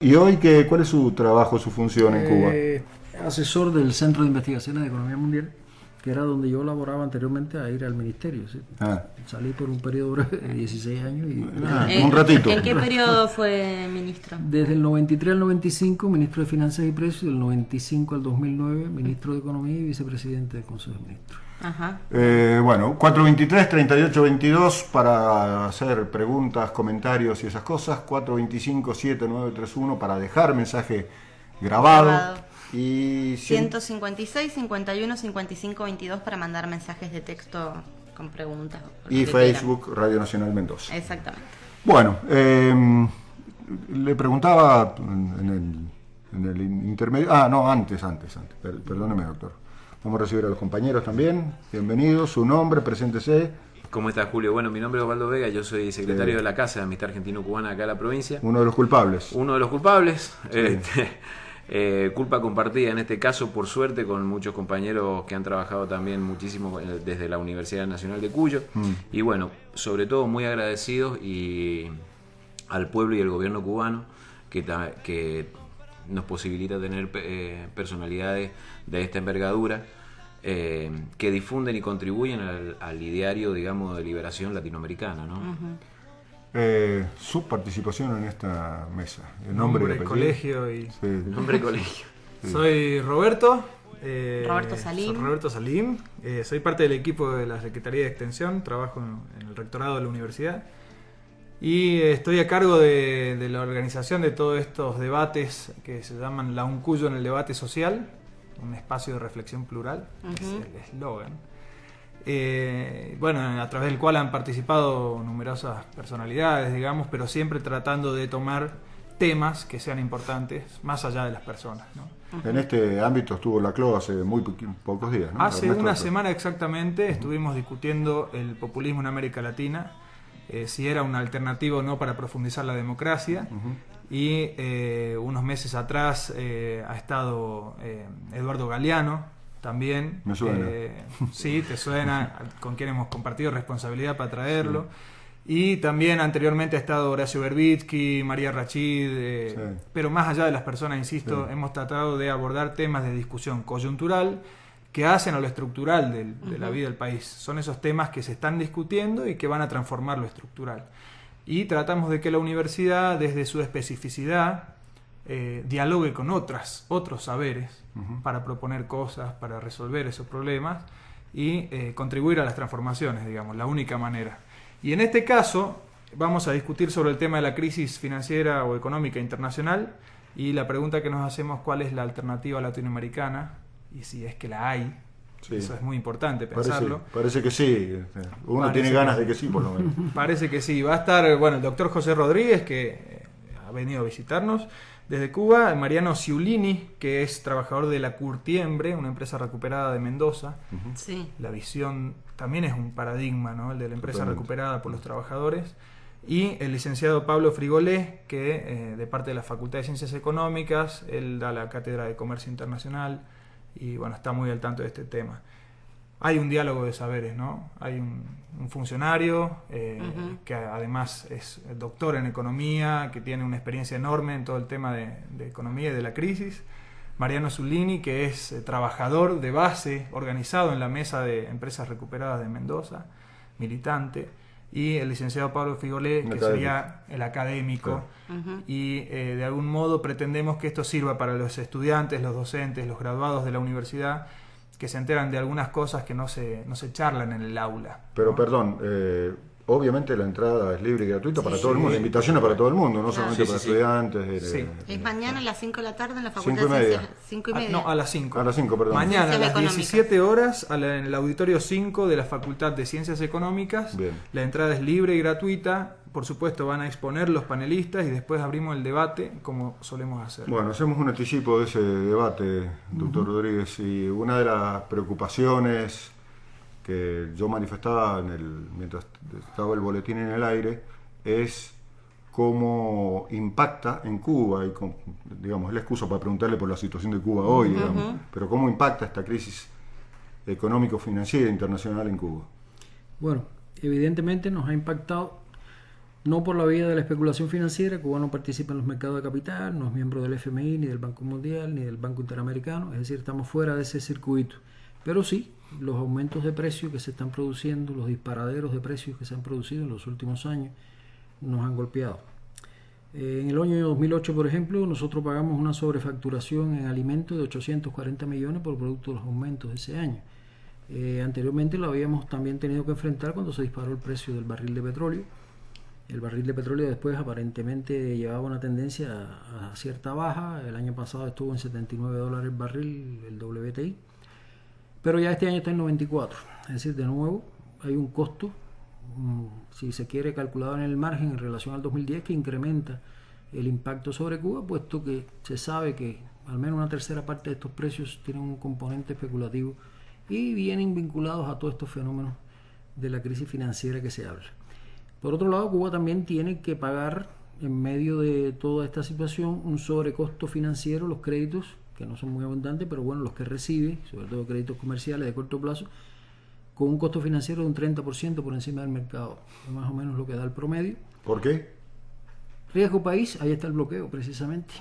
¿Y hoy cuál es su trabajo, su función en Cuba? Asesor del Centro de Investigaciones de Economía Mundial, que era donde yo laboraba anteriormente a ir al ministerio. ¿Sí? Ah, Salí por un periodo breve de 16 años y un ratito. ¿En qué periodo fue ministro? desde el 93 al 95 ministro de Finanzas y Precios, y del 95 al 2009 ministro de Economía y vicepresidente del Consejo de Ministros. Ajá. Bueno, 423-3822 para hacer preguntas, comentarios y esas cosas. 425-7931 para dejar mensaje grabado. Y 156, 51, 55, 22 para mandar mensajes de texto con preguntas. Y Facebook, Radio Nacional Mendoza. Exactamente. Bueno, le preguntaba en el intermedio... Ah, no, antes. Perdóneme, doctor. Vamos a recibir a los compañeros también. Bienvenidos. Su nombre, preséntese. ¿Cómo estás, Julio? Bueno, mi nombre es Osvaldo Vega, yo soy secretario de la Casa de Amistad Argentino-Cubana acá en la provincia. Uno de los culpables. Uno de los culpables. Sí. Culpa compartida en este caso, por suerte, con muchos compañeros que han trabajado también muchísimo desde la Universidad Nacional de Cuyo. Y bueno, sobre todo muy agradecidos y al pueblo y al gobierno cubano que nos posibilita tener personalidades de esta envergadura que difunden y contribuyen al ideario, digamos, de liberación latinoamericana, ¿no? Su participación en esta mesa. El nombre, colegio y... Sí. Nombre y colegio. Sí. Soy Roberto. Roberto Salim. Soy Roberto Salim. Soy parte del equipo de la Secretaría de Extensión. Trabajo en el rectorado de la universidad. Y estoy a cargo de la organización de todos estos debates que se llaman La Uncuyo en el debate social, un espacio de reflexión plural, es el eslogan. Bueno, a través del cual han participado numerosas personalidades, digamos, pero siempre tratando de tomar temas que sean importantes más allá de las personas, ¿no? En este ámbito estuvo la CLO hace muy pocos días, ¿no? Hace una semana exactamente estuvimos discutiendo el populismo en América Latina, si era una alternativa o no para profundizar la democracia. Y unos meses atrás ha estado Eduardo Galeano también. Me suena. Sí, te suena, con quien hemos compartido responsabilidad para traerlo. Sí. Y también anteriormente ha estado Horacio Berbitsky, María Rachid, sí. Pero más allá de las personas, insisto, sí, hemos tratado de abordar temas de discusión coyuntural que hacen a lo estructural de la vida del país. Son esos temas que se están discutiendo y que van a transformar lo estructural. Y tratamos de que la universidad, desde su especificidad, dialogue con otros saberes para proponer cosas, para resolver esos problemas y contribuir a las transformaciones, digamos, la única manera. Y en este caso vamos a discutir sobre el tema de la crisis financiera o económica internacional y la pregunta que nos hacemos: ¿cuál es la alternativa latinoamericana? Y si es que la hay. Sí. Eso es muy importante pensarlo. Parece que sí. Uno tiene ganas de que sí, por lo menos. Parece que sí. Va a estar, bueno, el doctor José Rodríguez, que ha venido a visitarnos desde Cuba, Mariano Ciullini, que es trabajador de la Curtiembre, una empresa recuperada de Mendoza. Sí. La visión también es un paradigma, ¿no? El de la empresa recuperada por los trabajadores. Y el licenciado Pablo Frigolé, que de parte de la Facultad de Ciencias Económicas, él da la cátedra de Comercio Internacional y bueno, está muy al tanto de este tema. Hay un diálogo de saberes, ¿no? Hay un funcionario que además es doctor en economía, que tiene una experiencia enorme en todo el tema de economía y de la crisis. Mariano Ciullini, que es trabajador de base, organizado en la mesa de empresas recuperadas de Mendoza, militante. Y el licenciado Pablo Frigolé, que sería el académico. Claro. Y de algún modo pretendemos que esto sirva para los estudiantes, los docentes, los graduados de la universidad, que se enteran de algunas cosas que no se charlan en el aula, Pero, ¿no? Perdón, obviamente la entrada es libre y gratuita para todo el mundo. La invitación es para todo el mundo, no solamente para estudiantes. Es mañana a las 5 de la tarde en la Facultad de Ciencias. 5:30. No, a las 5. A las 5, perdón. Mañana a las 17 horas en el auditorio 5 de la Facultad de Ciencias Económicas. Bien. La entrada es libre y gratuita. Por supuesto van a exponer los panelistas y después abrimos el debate como solemos hacer. Bueno, hacemos un anticipo de ese debate, doctor Rodríguez. Y una de las preocupaciones que yo manifestaba mientras estaba el boletín en el aire es cómo impacta en Cuba, y digamos, es la excusa para preguntarle por la situación de Cuba hoy, digamos, pero cómo impacta esta crisis económico-financiera internacional en Cuba. Bueno, evidentemente nos ha impactado no por la vía de la especulación financiera. Cuba no participa en los mercados de capital, no es miembro del FMI, ni del Banco Mundial, ni del Banco Interamericano, es decir, estamos fuera de ese circuito. Pero sí, los aumentos de precios que se están produciendo, los disparaderos de precios que se han producido en los últimos años, nos han golpeado. En el año 2008, por ejemplo, nosotros pagamos una sobrefacturación en alimentos de 840 millones por producto de los aumentos de ese año. Anteriormente lo habíamos también tenido que enfrentar cuando se disparó el precio del barril de petróleo. El barril de petróleo después aparentemente llevaba una tendencia a cierta baja. El año pasado estuvo en $79 el barril, el WTI. Pero ya este año está en 94. Es decir, de nuevo hay un costo, si se quiere, calculado en el margen en relación al 2010, que incrementa el impacto sobre Cuba, puesto que se sabe que al menos una tercera parte de estos precios tienen un componente especulativo y vienen vinculados a todos estos fenómenos de la crisis financiera que se habla. Por otro lado, Cuba también tiene que pagar, en medio de toda esta situación, un sobrecosto financiero, los créditos, que no son muy abundantes, pero bueno, los que recibe, sobre todo créditos comerciales de corto plazo, con un costo financiero de un 30% por encima del mercado, más o menos lo que da el promedio. ¿Por qué? Riesgo país, ahí está el bloqueo precisamente.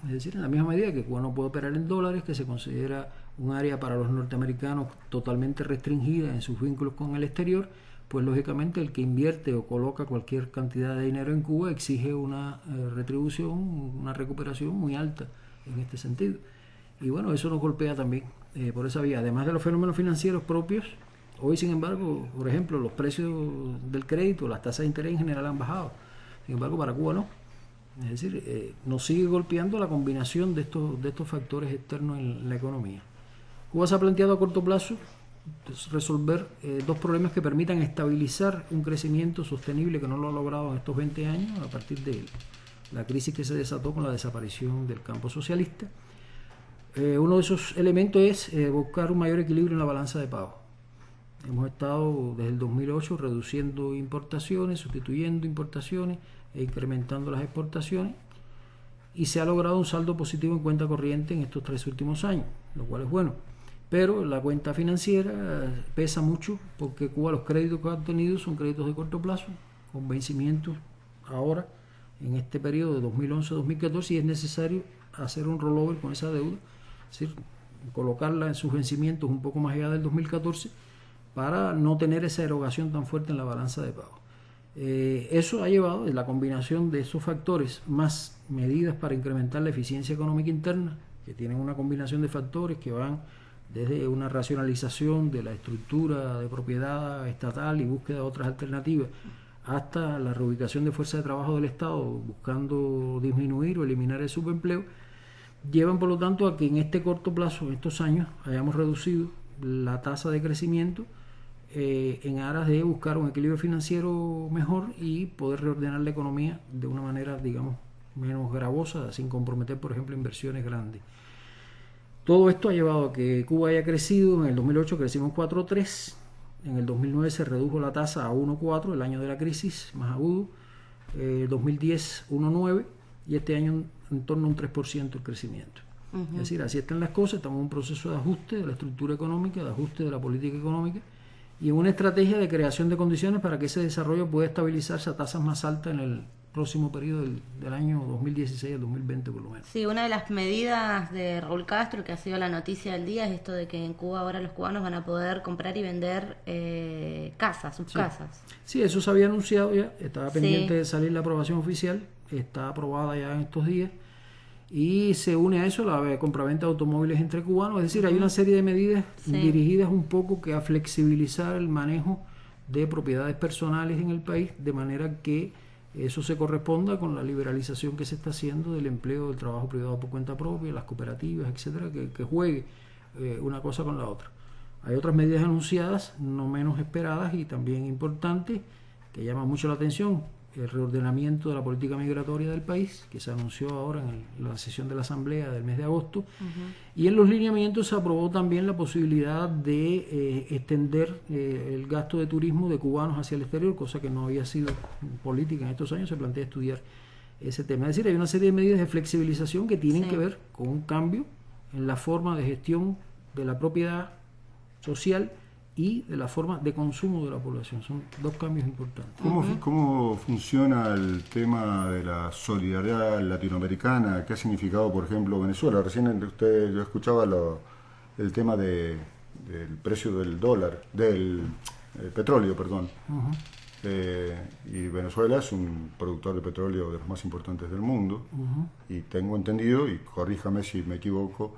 Es decir, en la misma medida que Cuba no puede operar en dólares, que se considera un área para los norteamericanos totalmente restringida en sus vínculos con el exterior, pues lógicamente el que invierte o coloca cualquier cantidad de dinero en Cuba exige una retribución, una recuperación muy alta en este sentido. Y bueno, eso nos golpea también por esa vía. Además de los fenómenos financieros propios, hoy sin embargo, por ejemplo, los precios del crédito, las tasas de interés en general han bajado. Sin embargo, para Cuba no. Es decir, nos sigue golpeando la combinación de estos factores externos en la economía. Cuba se ha planteado a corto plazo resolver dos problemas que permitan estabilizar un crecimiento sostenible que no lo ha logrado en estos 20 años a partir de la crisis que se desató con la desaparición del campo socialista. Uno de esos elementos es buscar un mayor equilibrio en la balanza de pago. Hemos estado desde el 2008 reduciendo importaciones, sustituyendo importaciones e incrementando las exportaciones, y se ha logrado un saldo positivo en cuenta corriente en estos 3 últimos años, lo cual es bueno. Pero la cuenta financiera pesa mucho porque Cuba, los créditos que ha obtenido son créditos de corto plazo, con vencimientos ahora, en este periodo de 2011-2014, y es necesario hacer un rollover con esa deuda, es decir, colocarla en sus vencimientos un poco más allá del 2014 para no tener esa erogación tan fuerte en la balanza de pago. Eso ha llevado, la combinación de esos factores más medidas para incrementar la eficiencia económica interna, que tienen una combinación de factores que van desde una racionalización de la estructura de propiedad estatal y búsqueda de otras alternativas, hasta la reubicación de fuerza de trabajo del Estado, buscando disminuir o eliminar el subempleo, llevan por lo tanto a que en este corto plazo, en estos años, hayamos reducido la tasa de crecimiento en aras de buscar un equilibrio financiero mejor y poder reordenar la economía de una manera, digamos, menos gravosa, sin comprometer, por ejemplo, inversiones grandes. Todo esto ha llevado a que Cuba haya crecido. En el 2008 crecimos 4,3%, en el 2009 se redujo la tasa a 1,4%, el año de la crisis más agudo, 2010 1,9%, y este año en torno a un 3% el crecimiento. Es decir, así están las cosas, estamos en un proceso de ajuste de la estructura económica, de ajuste de la política económica, y en una estrategia de creación de condiciones para que ese desarrollo pueda estabilizarse a tasas más altas en el próximo periodo del año 2016 al 2020 por lo menos. Sí, una de las medidas de Raúl Castro, que ha sido la noticia del día, es esto de que en Cuba ahora los cubanos van a poder comprar y vender casas, sus casas. Sí, eso se había anunciado ya, estaba pendiente de salir la aprobación oficial, está aprobada ya en estos días, y se une a eso la compraventa de automóviles entre cubanos. Es decir, hay una serie de medidas dirigidas un poco que a flexibilizar el manejo de propiedades personales en el país, de manera que eso se corresponda con la liberalización que se está haciendo del empleo del trabajo privado por cuenta propia, las cooperativas, etcétera, que juegue una cosa con la otra. Hay otras medidas anunciadas, no menos esperadas y también importantes, que llaman mucho la atención. El reordenamiento de la política migratoria del país, que se anunció ahora en la sesión de la Asamblea del mes de agosto, y en los lineamientos se aprobó también la posibilidad de extender el gasto de turismo de cubanos hacia el exterior, cosa que no había sido política en estos años. Se plantea estudiar ese tema. Es decir, hay una serie de medidas de flexibilización que tienen que ver con un cambio en la forma de gestión de la propiedad social y de la forma de consumo de la población. Son dos cambios importantes. ¿Cómo funciona el tema de la solidaridad latinoamericana? ¿Qué ha significado, por ejemplo, Venezuela? Recién yo escuchaba el tema del precio del dólar, del petróleo, perdón. Y Venezuela es un productor de petróleo de los más importantes del mundo, y tengo entendido, y corríjame si me equivoco,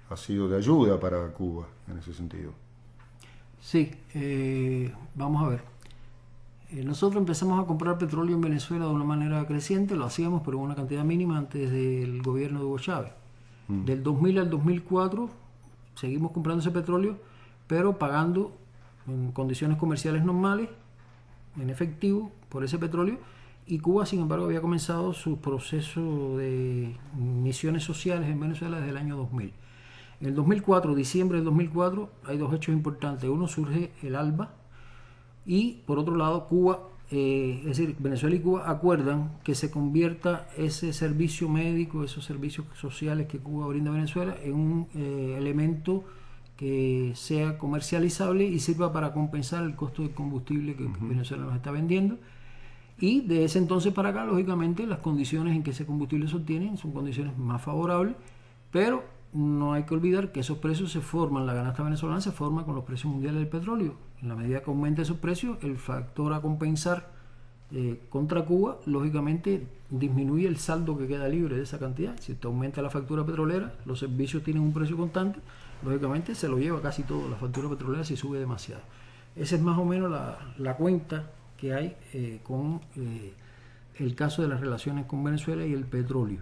ha sido de ayuda para Cuba en ese sentido. Sí, vamos a ver. Nosotros empezamos a comprar petróleo en Venezuela de una manera creciente, lo hacíamos pero en una cantidad mínima antes del gobierno de Hugo Chávez. Del 2000 al 2004 seguimos comprando ese petróleo, pero pagando en condiciones comerciales normales, en efectivo, por ese petróleo, y Cuba, sin embargo, había comenzado su proceso de misiones sociales en Venezuela desde el año 2000. En el 2004, diciembre del 2004, hay dos hechos importantes. Uno, surge el ALBA, y por otro lado, Cuba, es decir, Venezuela y Cuba acuerdan que se convierta ese servicio médico, esos servicios sociales que Cuba brinda a Venezuela, en un elemento que sea comercializable y sirva para compensar el costo del combustible que Venezuela nos está vendiendo. Y de ese entonces para acá, lógicamente, las condiciones en que ese combustible se obtiene son condiciones más favorables, pero no hay que olvidar que esos precios se forman, la canasta venezolana se forma con los precios mundiales del petróleo. En la medida que aumenta esos precios, el factor a compensar contra Cuba, lógicamente, disminuye el saldo que queda libre de esa cantidad. Si te aumenta la factura petrolera, los servicios tienen un precio constante, lógicamente se lo lleva casi todo la factura petrolera si sube demasiado. Esa es más o menos la cuenta que hay con el caso de las relaciones con Venezuela y el petróleo.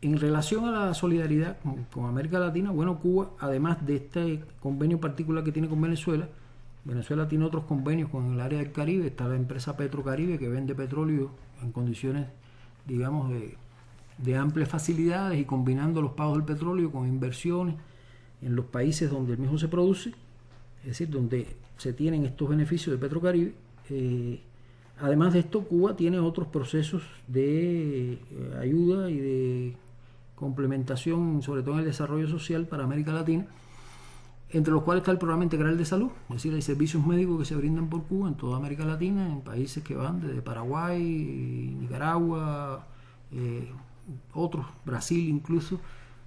En relación a la solidaridad con América Latina, bueno, Cuba, además de este convenio particular que tiene con Venezuela, Venezuela tiene otros convenios con el área del Caribe. Está la empresa Petrocaribe, que vende petróleo en condiciones, digamos, de amplias facilidades, y combinando los pagos del petróleo con inversiones en los países donde el mismo se produce, es decir, donde se tienen estos beneficios de Petrocaribe. Además de esto, Cuba tiene otros procesos de ayuda y de complementación, sobre todo en el desarrollo social para América Latina, entre los cuales está el Programa Integral de Salud, es decir, hay servicios médicos que se brindan por Cuba en toda América Latina, en países que van desde Paraguay, Nicaragua, otros, Brasil incluso,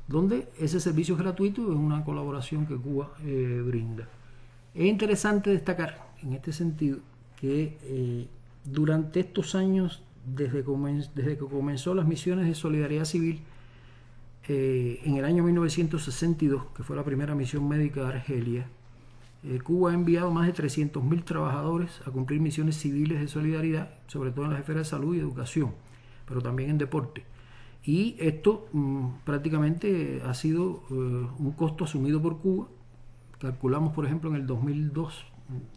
donde ese servicio es gratuito, es una colaboración que Cuba brinda. Es interesante destacar en este sentido que durante estos años, desde que comenzó las misiones de solidaridad civil, en el año 1962, que fue la primera misión médica de Argelia, Cuba ha enviado más de 300.000 trabajadores a cumplir misiones civiles de solidaridad, sobre todo en las esferas de salud y educación, pero también en deporte. Y esto prácticamente ha sido un costo asumido por Cuba. Calculamos, por ejemplo, en el 2002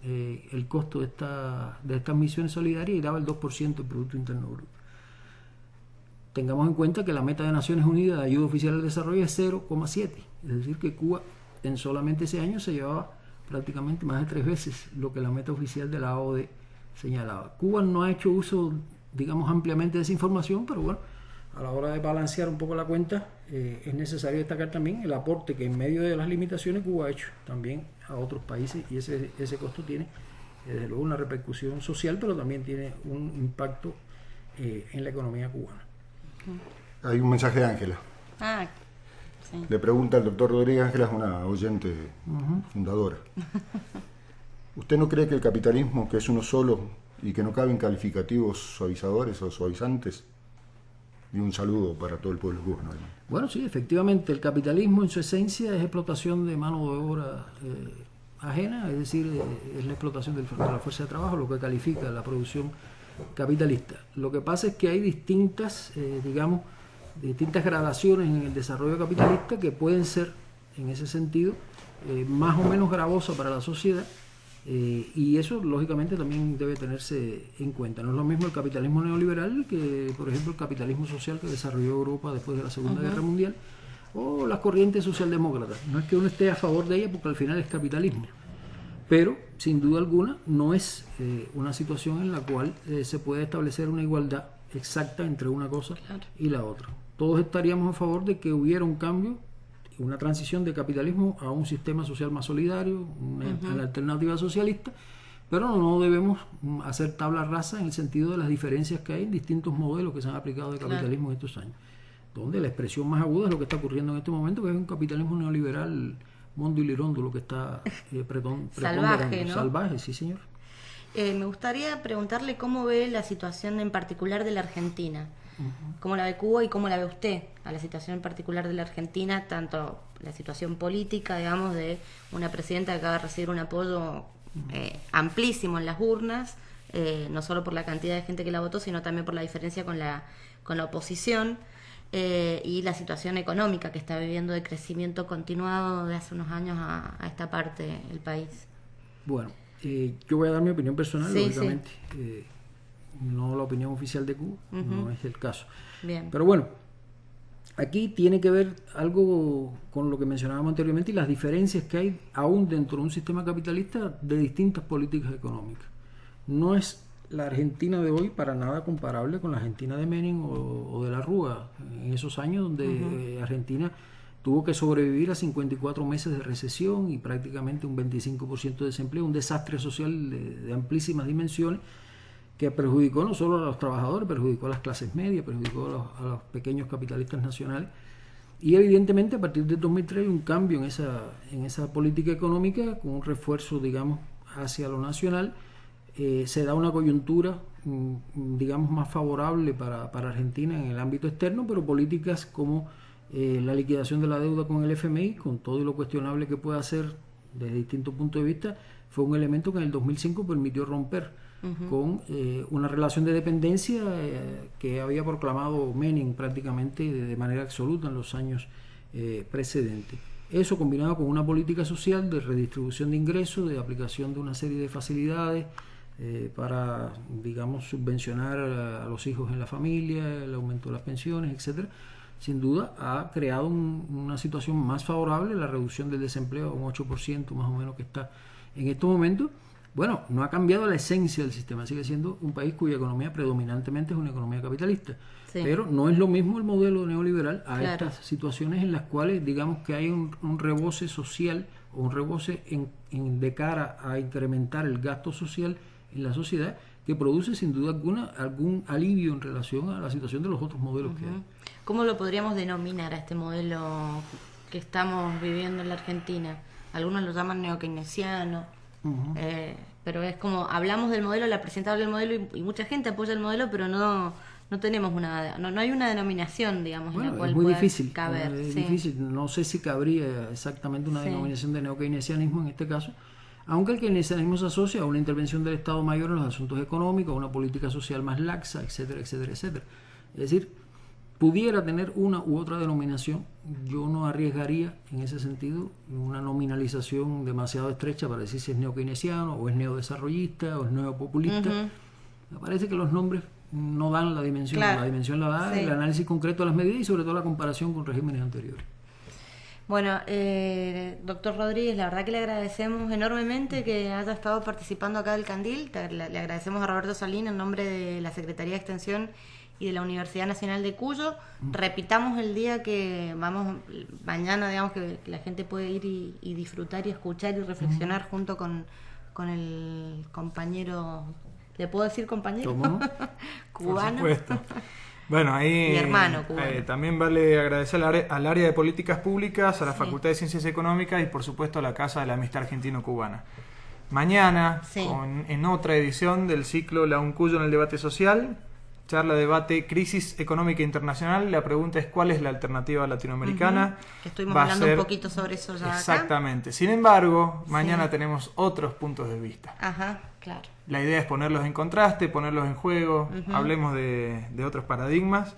el costo de estas misiones solidarias, y daba el 2% del Producto Interno Bruto. Tengamos en cuenta que la meta de Naciones Unidas de ayuda oficial al desarrollo es 0,7, es decir, que Cuba en solamente ese año se llevaba prácticamente más de 3 veces lo que la meta oficial de la ODE señalaba. Cuba no ha hecho uso, digamos, ampliamente de esa información, pero bueno, a la hora de balancear un poco la cuenta, es necesario destacar también el aporte que en medio de las limitaciones Cuba ha hecho también a otros países, y ese costo tiene desde luego una repercusión social, pero también tiene un impacto en la economía cubana. Hay un mensaje de Ángela. Sí. Le pregunta al doctor Rodríguez. Ángela es una oyente fundadora. ¿Usted no cree que el capitalismo, que es uno solo y que no caben calificativos suavizadores o suavizantes? Y un saludo para todo el pueblo cubano. Bueno, sí, efectivamente, el capitalismo en su esencia es explotación de mano de obra ajena, es decir, es la explotación de la fuerza de trabajo, lo que califica la producción capitalista. Lo que pasa es que hay distintas gradaciones en el desarrollo capitalista que pueden ser, en ese sentido, más o menos gravosas para la sociedad, y eso lógicamente también debe tenerse en cuenta. No es lo mismo el capitalismo neoliberal que, por ejemplo, el capitalismo social que desarrolló Europa después de la Segunda Guerra Mundial, o las corrientes socialdemócratas. No es que uno esté a favor de ella, porque al final es capitalismo, pero sin duda alguna no es una situación en la cual se puede establecer una igualdad exacta entre una cosa y la otra. Todos estaríamos a favor de que hubiera un cambio una transición de capitalismo a un sistema social más solidario, una alternativa socialista, pero no debemos hacer tabla rasa en el sentido de las diferencias que hay en distintos modelos que se han aplicado de capitalismo en estos años, donde la expresión más aguda es lo que está ocurriendo en este momento, que es un capitalismo neoliberal mondo y lirondo, lo que está salvaje, ¿no? Salvaje, sí señor. Me gustaría preguntarle cómo ve la situación en particular de la Argentina. ¿Cómo la ve Cuba y cómo la ve usted a la situación en particular de la Argentina, tanto la situación política, digamos, de una presidenta que acaba de recibir un apoyo amplísimo en las urnas, no solo por la cantidad de gente que la votó, sino también por la diferencia con la oposición, y la situación económica que está viviendo de crecimiento continuado de hace unos años a esta parte del país? Bueno, yo voy a dar mi opinión personal, sí, lógicamente. No la opinión oficial de Cuba, no es el caso. Bien. Pero bueno, aquí tiene que ver algo con lo que mencionábamos anteriormente y las diferencias que hay aún dentro de un sistema capitalista de distintas políticas económicas. No es la Argentina de hoy para nada comparable con la Argentina de Menem o de la Rúa, en esos años donde Argentina tuvo que sobrevivir a 54 meses de recesión y prácticamente un 25% de desempleo, un desastre social de amplísimas dimensiones, que perjudicó no solo a los trabajadores, perjudicó a las clases medias, perjudicó a los pequeños capitalistas nacionales. Y evidentemente a partir de 2003 hay un cambio en esa política económica, con un refuerzo, digamos, hacia lo nacional. Se da una coyuntura, digamos, más favorable para Argentina en el ámbito externo, pero políticas como la liquidación de la deuda con el FMI, con todo lo cuestionable que puede hacer desde distintos puntos de vista, fue un elemento que en el 2005 permitió romper con una relación de dependencia que había proclamado Menem prácticamente de manera absoluta en los años precedentes. Eso combinado con una política social de redistribución de ingresos, de aplicación de una serie de facilidades para, digamos, subvencionar a los hijos en la familia, el aumento de las pensiones, etcétera, sin duda ha creado una situación más favorable, la reducción del desempleo a un 8% más o menos que está en estos momentos. Bueno, no ha cambiado la esencia del sistema, sigue siendo un país cuya economía predominantemente es una economía capitalista, pero no es lo mismo el modelo neoliberal a estas situaciones en las cuales, digamos, que hay un reboce social o un reboce de cara a incrementar el gasto social en la sociedad, que produce sin duda alguna algún alivio en relación a la situación de los otros modelos que hay. ¿Cómo lo podríamos denominar a este modelo que estamos viviendo en la Argentina? Algunos lo llaman neokeynesiano, pero es como, hablamos del modelo, la presidenta habla del modelo y mucha gente apoya el modelo, pero no tenemos no hay una denominación, digamos, bueno, en la cual es muy pueda difícil, caber. Es difícil, no sé si cabría exactamente una denominación de neokeynesianismo en este caso, aunque el keynesianismo se asocia a una intervención del Estado Mayor en los asuntos económicos, a una política social más laxa, etcétera, etcétera, etcétera. Es decir, pudiera tener una u otra denominación. Yo no arriesgaría en ese sentido una nominalización demasiado estrecha para decir si es neokeynesiano o es neodesarrollista o es neopopulista. Me parece que los nombres no dan la dimensión, la dimensión la da el análisis concreto de las medidas y sobre todo la comparación con regímenes anteriores. Bueno, doctor Rodríguez, la verdad que le agradecemos enormemente que haya estado participando acá del Candil. Le agradecemos a Roberto Salín en nombre de la Secretaría de Extensión y de la Universidad Nacional de Cuyo. Repitamos el día que vamos, mañana, digamos, que la gente puede ir y disfrutar y escuchar y reflexionar junto con el compañero, ¿le puedo decir compañero? ¿Cómo no? Cubano. Por supuesto. Bueno, ahí Mi hermano cubano. También vale agradecer al área de políticas públicas, a la Facultad de Ciencias Económicas y por supuesto a la Casa de la Amistad Argentino-Cubana. Mañana, en otra edición del ciclo La UNCUYO en el debate social, charla, debate, crisis económica internacional. La pregunta es ¿cuál es la alternativa latinoamericana? Estuvimos hablando un poquito sobre eso ya. Exactamente. Sin embargo, mañana tenemos otros puntos de vista. Ajá, claro. La idea es ponerlos en contraste, ponerlos en juego, hablemos de otros paradigmas.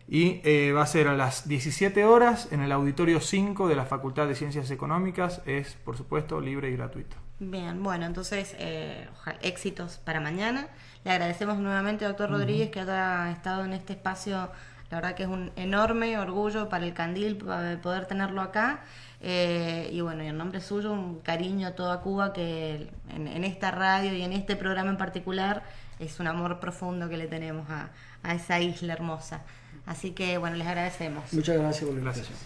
Y va a ser a las 17 horas en el auditorio 5 de la Facultad de Ciencias Económicas. Es, por supuesto, libre y gratuito. Bien, bueno, entonces éxitos para mañana. Le agradecemos nuevamente, doctor Rodríguez, que haya estado en este espacio. La verdad que es un enorme orgullo para el Candil poder tenerlo acá. Y bueno, y en nombre suyo, un cariño a toda Cuba, que en esta radio y en este programa en particular es un amor profundo que le tenemos a esa isla hermosa. Así que bueno, les agradecemos. Muchas gracias por la invitación.